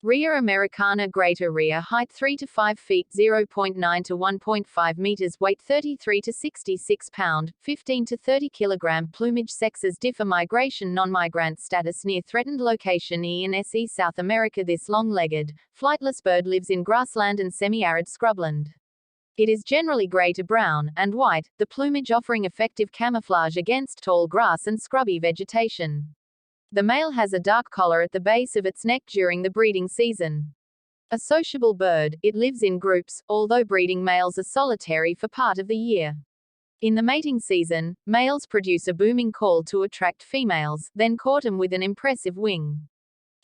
Rhea americana greater rhea height 3 to 5 feet 0.9 to 1.5 meters weight 33 to 66 pound 15 to 30 kilogram plumage sexes differ migration non-migrant status near threatened location E and SE South America this long-legged, flightless bird lives in grassland and semi-arid scrubland. It is generally gray to brown and white, the plumage offering effective camouflage against tall grass and scrubby vegetation. The male has a dark collar at the base of its neck during the breeding season. A sociable bird, it lives in groups, although breeding males are solitary for part of the year. In the mating season, males produce a booming call to attract females, then court them with an impressive wing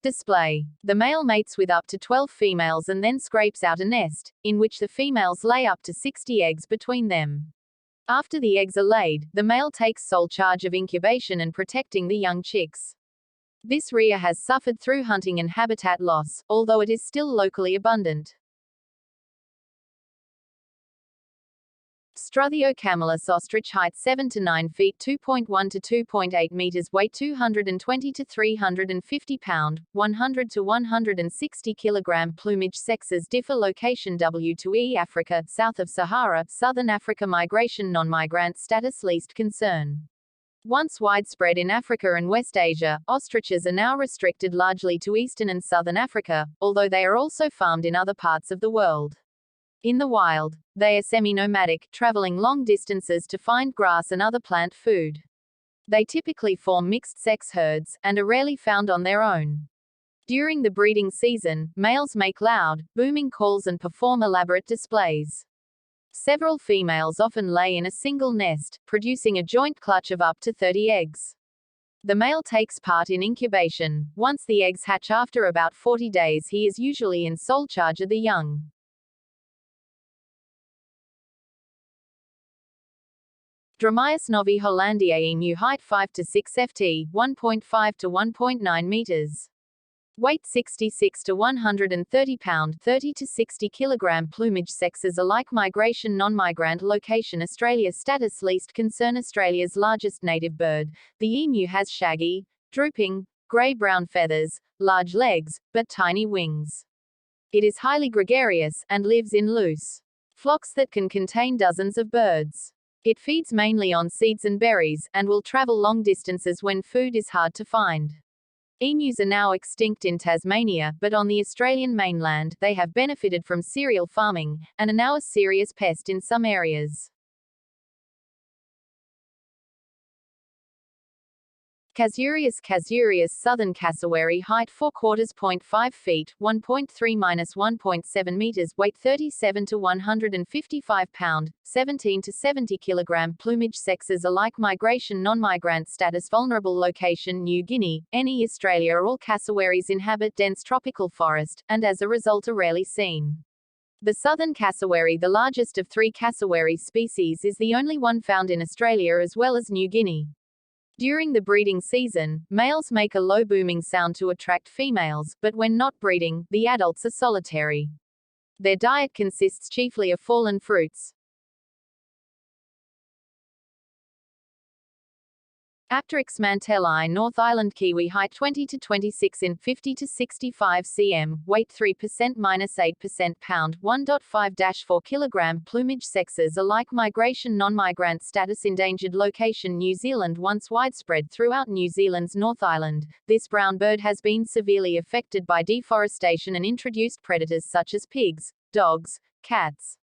display. The male mates with up to 12 females and then scrapes out a nest, in which the females lay up to 60 eggs between them. After the eggs are laid, the male takes sole charge of incubation and protecting the young chicks. This rhea has suffered through hunting and habitat loss, although it is still locally abundant. Struthiocamelus ostrich height 7 to 9 feet 2.1 to 2.8 meters weight 220 to 350 pound 100 to 160 kilogram plumage sexes differ location W to E Africa, south of Sahara, Southern Africa migration non-migrant status least concern. Once widespread in Africa and West Asia, ostriches are now restricted largely to eastern and southern Africa, although they are also farmed in other parts of the world. In the wild, they are semi-nomadic, traveling long distances to find grass and other plant food. They typically form mixed-sex herds, and are rarely found on their own. During the breeding season, males make loud, booming calls and perform elaborate displays. Several females often lay in a single nest, producing a joint clutch of up to 30 eggs. The male takes part in incubation. Once the eggs hatch after about 40 days, he is usually in sole charge of the young. Dromaeus novi hollandiae emu height 5 to 6 ft, 1.5 to 1.9 meters. Weight 66 to 130 pound 30 to 60 kilogram plumage sexes alike migration non-migrant location Australia status least concern Australia's largest native bird, the emu has shaggy, drooping, grey-brown feathers, large legs, but tiny wings. It is highly gregarious, and lives in loose flocks that can contain dozens of birds. It feeds mainly on seeds and berries, and will travel long distances when food is hard to find. Emus are now extinct in Tasmania, but on the Australian mainland, they have benefited from cereal farming, and are now a serious pest in some areas. Casuarius southern cassowary height 4/4.5 feet 1.3–1.7 meters weight 37 to 155 pound 17 to 70 kilogram plumage sexes alike migration non-migrant status vulnerable location New Guinea, NE Australia all cassowaries inhabit dense tropical forest, and as a result are rarely seen. The southern cassowary, the largest of 3 cassowary species, is the only one found in Australia as well as New Guinea. During the breeding season, males make a low booming sound to attract females, but when not breeding, the adults are solitary. Their diet consists chiefly of fallen fruits. Apteryx mantelli North Island kiwi height 20 to 26 in 50 to 65 cm, weight 3%–8% pound 1.5–4 kg plumage sexes alike migration non-migrant status endangered location New Zealand once widespread throughout New Zealand's North Island, this brown bird has been severely affected by deforestation and introduced predators such as pigs, dogs, cats,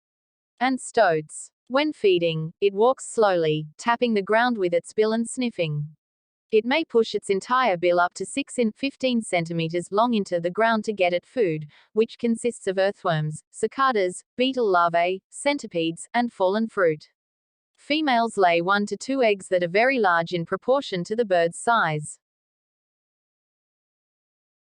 and stoats. When feeding, it walks slowly, tapping the ground with its bill and sniffing. It may push its entire bill up to 6 in 15 centimeters long into the ground to get at food, which consists of earthworms, cicadas, beetle larvae, centipedes, and fallen fruit. Females lay 1 to 2 eggs that are very large in proportion to the bird's size.